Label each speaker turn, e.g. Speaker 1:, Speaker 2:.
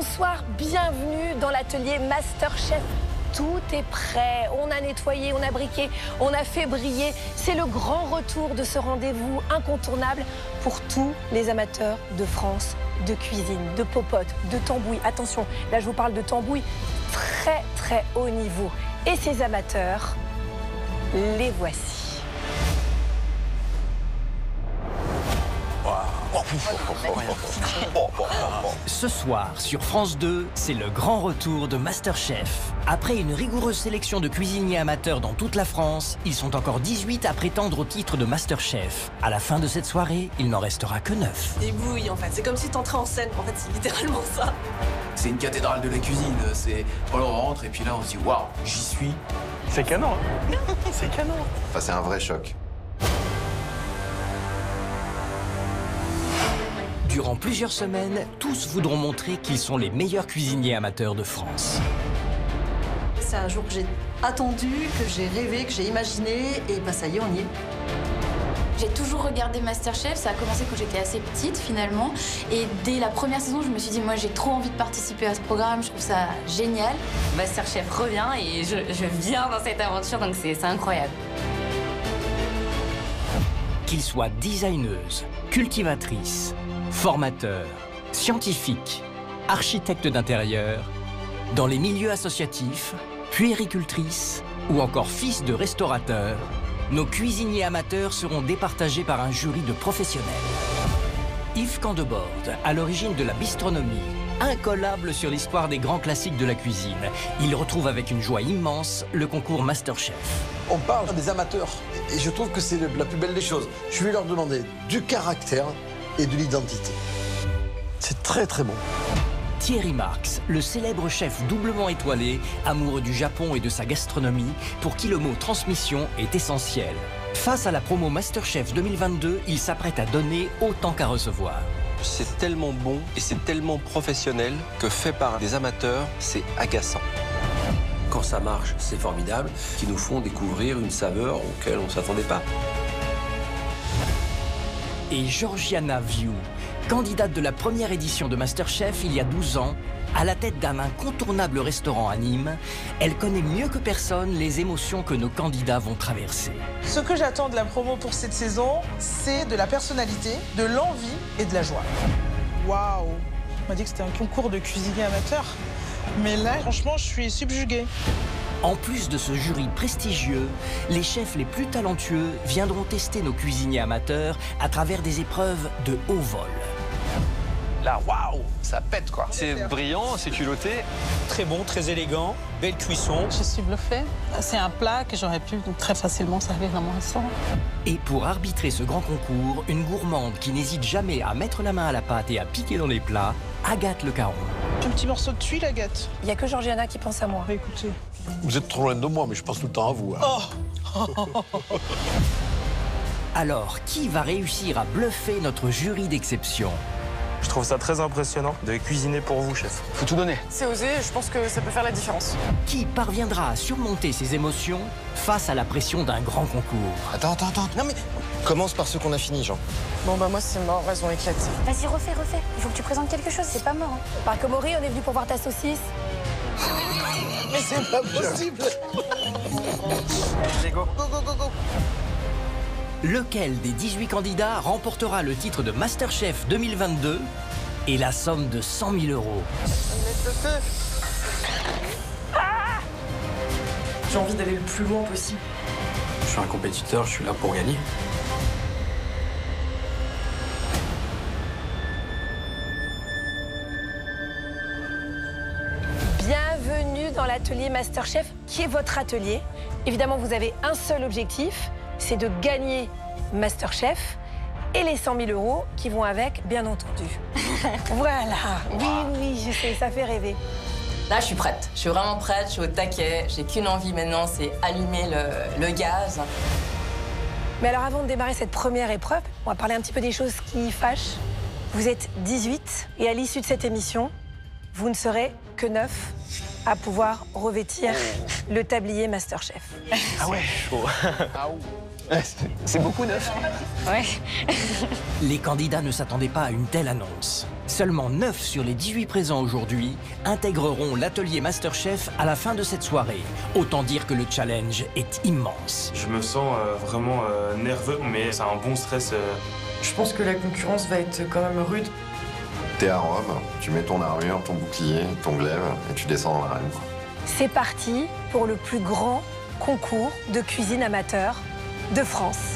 Speaker 1: Bonsoir, bienvenue dans l'atelier MasterChef. Tout est prêt, on a nettoyé, on a briqué, on a fait briller. C'est le grand retour de ce rendez-vous incontournable pour tous les amateurs de France, de cuisine, de popote, de tambouille. Attention, là je vous parle de tambouille très très haut niveau. Et ces amateurs, les voici.
Speaker 2: Ce soir, sur France 2, c'est le grand retour de MasterChef. Après une rigoureuse sélection de cuisiniers amateurs dans toute la France, ils sont encore 18 à prétendre au titre de MasterChef. À la fin de cette soirée, il n'en restera que 9.
Speaker 3: Des bouilles, en fait. C'est comme si t'entrais en scène. En fait, c'est littéralement ça.
Speaker 4: C'est une cathédrale de la cuisine. C'est on rentre et puis là, on se dit waouh, j'y suis.
Speaker 5: C'est canon, hein. C'est canon.
Speaker 6: Enfin, c'est un vrai choc.
Speaker 2: Durant plusieurs semaines, tous voudront montrer qu'ils sont les meilleurs cuisiniers amateurs de France.
Speaker 3: C'est un jour que j'ai attendu, que j'ai rêvé, que j'ai imaginé, et bah ça y est, on y est.
Speaker 7: J'ai toujours regardé MasterChef, ça a commencé quand j'étais assez petite finalement. Et dès la première saison, je me suis dit, moi j'ai trop envie de participer à ce programme, je trouve ça génial. MasterChef revient et je viens dans cette aventure, donc c'est incroyable.
Speaker 2: Qu'ils soient designeuses, cultivatrices, formateurs, scientifiques, architectes d'intérieur, dans les milieux associatifs, puéricultrices ou encore fils de restaurateurs, nos cuisiniers amateurs seront départagés par un jury de professionnels. Yves Candebord, à l'origine de la bistronomie, incollable sur l'histoire des grands classiques de la cuisine, il retrouve avec une joie immense le concours MasterChef.
Speaker 8: On parle des amateurs et je trouve que c'est la plus belle des choses. Je vais leur demander du caractère et de l'identité. C'est très très bon.
Speaker 2: Thierry Marx, le célèbre chef doublement étoilé, amoureux du Japon et de sa gastronomie, pour qui le mot transmission est essentiel. Face à la promo MasterChef 2022, il s'apprête à donner autant qu'à recevoir.
Speaker 9: C'est tellement bon et c'est tellement professionnel que fait par des amateurs, c'est agaçant.
Speaker 4: Quand ça marche, c'est formidable, qui nous font découvrir une saveur auquel on ne s'attendait pas.
Speaker 2: Et Georgiana Viu, candidate de la première édition de MasterChef il y a 12 ans, à la tête d'un incontournable restaurant à Nîmes, elle connaît mieux que personne les émotions que nos candidats vont traverser.
Speaker 10: Ce que j'attends de la promo pour cette saison, c'est de la personnalité, de l'envie et de la joie. Waouh! On m'a dit que c'était un concours de cuisinier amateur. Mais là, franchement, je suis subjuguée.
Speaker 2: En plus de ce jury prestigieux, les chefs les plus talentueux viendront tester nos cuisiniers amateurs à travers des épreuves de haut vol.
Speaker 5: Là, waouh, ça pète, quoi.
Speaker 9: C'est brillant, c'est culotté.
Speaker 11: Très bon, très élégant, belle cuisson.
Speaker 10: Je suis bluffée. C'est un plat que j'aurais pu très facilement servir dans mon restaurant.
Speaker 2: Et pour arbitrer ce grand concours, une gourmande qui n'hésite jamais à mettre la main à la pâte et à piquer dans les plats, Agathe Le Caron.
Speaker 10: Un petit morceau de tuile, Agathe.
Speaker 1: Il n'y a que Georgiana qui pense à moi.
Speaker 10: Écoutez.
Speaker 8: Vous êtes trop loin de moi, mais je pense tout le temps à vous. Hein.
Speaker 10: Oh.
Speaker 2: Alors, qui va réussir à bluffer notre jury d'exception?
Speaker 5: Je trouve ça très impressionnant de cuisiner pour vous, chef.
Speaker 4: Faut tout donner.
Speaker 10: C'est osé, je pense que ça peut faire la différence.
Speaker 2: Qui parviendra à surmonter ses émotions face à la pression d'un grand concours?
Speaker 6: Attends. Non mais, commence par ce qu'on a fini, Jean.
Speaker 10: Bon, bah moi, c'est mort, raison éclate.
Speaker 7: Vas-y, refais. Il faut que tu présentes quelque chose, c'est pas mort. Hein.
Speaker 1: Par Komori, on est venu pour voir ta saucisse.
Speaker 10: Mais c'est pas possible.
Speaker 5: Allez, go.
Speaker 10: Go.
Speaker 2: Lequel des 18 candidats remportera le titre de MasterChef 2022 et la somme de 100 000 €?
Speaker 3: J'ai envie d'aller le plus loin possible.
Speaker 4: Je suis un compétiteur, je suis là pour gagner.
Speaker 1: Bienvenue dans l'atelier MasterChef, qui est votre atelier. Évidemment, vous avez un seul objectif, c'est de gagner MasterChef et les 100 000 € qui vont avec, bien entendu. Voilà, oui, je sais, ça fait rêver.
Speaker 3: Là, je suis prête. Je suis vraiment prête, je suis au taquet. J'ai qu'une envie maintenant, c'est allumer le gaz.
Speaker 1: Mais alors, avant de démarrer cette première épreuve, on va parler un petit peu des choses qui fâchent. Vous êtes 18 et à l'issue de cette émission, vous ne serez que 9 à pouvoir revêtir le tablier MasterChef.
Speaker 5: Ah ouais, chaud.
Speaker 12: C'est beaucoup d'œufs.
Speaker 1: Ouais.
Speaker 2: Les candidats ne s'attendaient pas à une telle annonce. Seulement 9 sur les 18 présents aujourd'hui intégreront l'atelier MasterChef à la fin de cette soirée. Autant dire que le challenge est immense.
Speaker 5: Je me sens vraiment nerveux, mais c'est un bon stress.
Speaker 13: Je pense que la concurrence va être quand même rude.
Speaker 6: T'es à Rome, tu mets ton armure, ton bouclier, ton glaive et tu descends dans l'arène.
Speaker 1: C'est parti pour le plus grand concours de cuisine amateur de France.